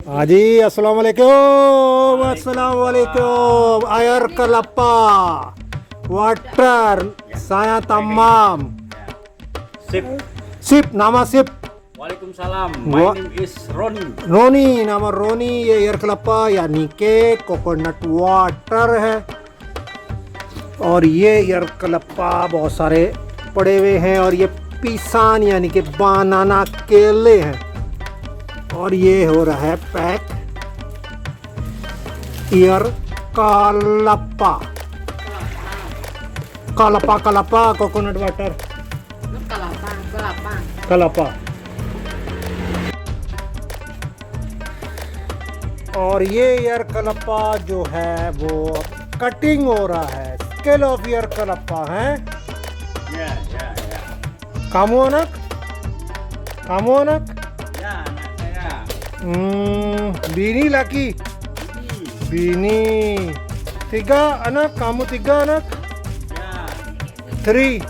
हाँ जी, अस्सलाम वालेकुम, अस्सलाम वालेकुम. Air kelapa, water, saya tamam. Sip. Sip, nama Sip. Waalaikumsalam. My Wa- name is Roni. रोनी, नाम रोनी. ये एयर कलप्पा यानी के कोकोनट वाटर है. और ये एयर कलप्पा बहुत सारे पड़े हुए हैं. और ये पीसान यानी कि बनाना केले हैं. और ये हो रहा है पैक एयर कलप्पा. कलप्पा कलप्पा कोकोनट वाटर कलप्पा. और ये एयर कलप्पा जो है वो कटिंग हो रहा है. स्केल ऑफ एयर कलप्पा है. Ya. Kamu anak? Kamu anak? Ya, anak saya. Bini laki. Bini. Tiga anak, kamu tiga anak? Ya. 3.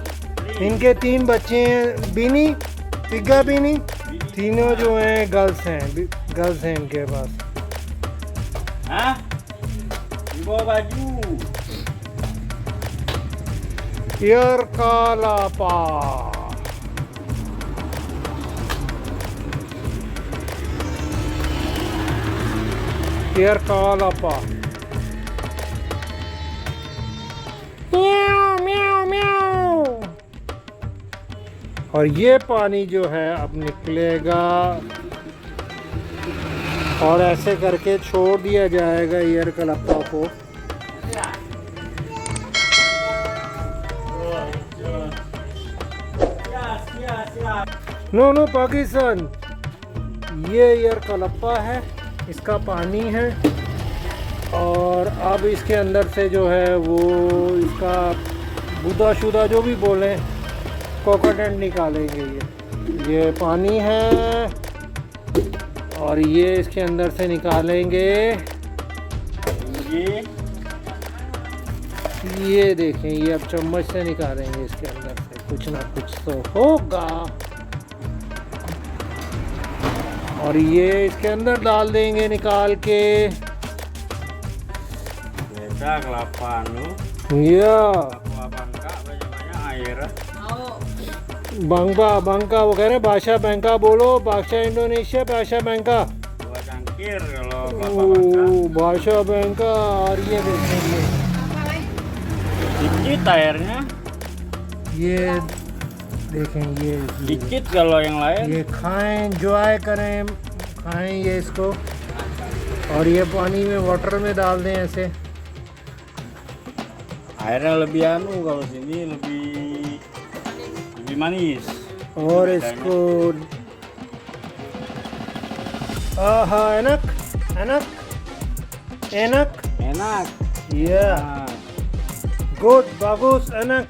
इनके 3 बच्चे हैं. बीनी, तिगा बीनी. तीनों जो हैं गर्ल्स हैं. गर्ल्स हैं इनके पास. Hah? Di bawah baju. एयर कलप्पा. एयर कलप्पा. म्याऊ म्याऊ म्याऊ. और ये पानी जो है अब निकलेगा और ऐसे करके छोड़ दिया जाएगा एयर कलप्पा को. Siap. नो पाकिस्तान. ये एयर कलप्पा है. इसका पानी है. और अब इसके अंदर से जो है वो इसका बुदा शुदा जो भी बोलें कोकोनट निकालेंगे. ये पानी है. और ये इसके अंदर से निकालेंगे. ये देखें, ये अब चम्मच से निकालेंगे. इसके अंदर से कुछ ना कुछ तो होगा. और ये इसके अंदर डाल देंगे निकाल के. Beda kelapa anu. या Kelapa bangka banyak-banyak air. बांगा बांका वो कह रहे हैं बादशाह बैंका बोलो. बादशाह इंडोनेशिया बादशाह Banca. Dua cangkir kalau kelapa bangka. बादशाह बैंका. और ये देखेंगे Dikit airnya. ये देखें ये Dikit kalau yang lain. ये खाएं, एंजॉय करें, खाएं ये इसको. और ये पानी में वाटर में डाल दें ऐसे. Airnya lebih anu kalau sini lebih manis. और इसको आहा एनक एनक एनक. Enak. या Nah, गुड बागुस एनक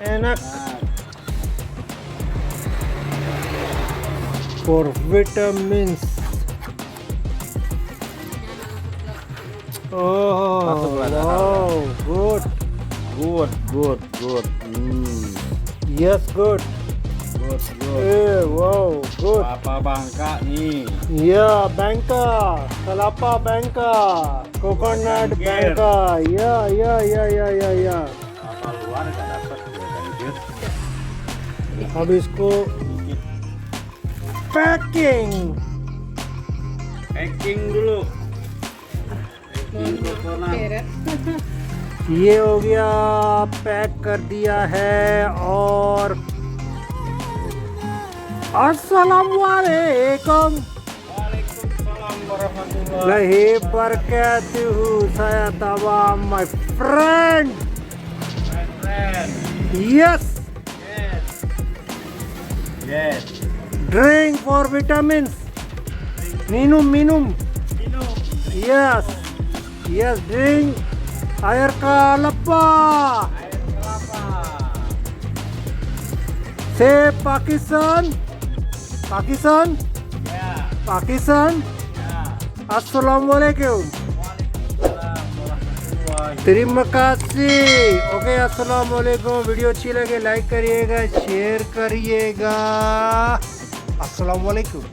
एनक. nah. For vitamins. Oh, wow, good. Good. Yes, good. Wow, good. Kelapa bangka nih. Yeah, Bangka, Kelapa Bangka, Coconut Cangkir. Bangka. Yeah. Apa luar nggak dapat ya cangkir. अब इसको packing. Packing dulu. Packing coconut. ये हो गया, pack कर दिया है. और अस्सलामुअलैकुम Waalaikumsalam warahmatullahi लही बरकातुहू. saya tamam my friend. wabarakatuh. Yes, Yes. drink for vitamins. Minum. Minum. Yes, drink air kalaapa. Air kelapa. Say Pakistan. Ya. Assalamualaikum. Waalaikumsalam warahmatullahi. Terima kasih. Okay, अस्सलाम वालेकुम. वीडियो अच्छी लगे लाइक करिएगा, share करिएगा. अस्सलाम वालेकुम.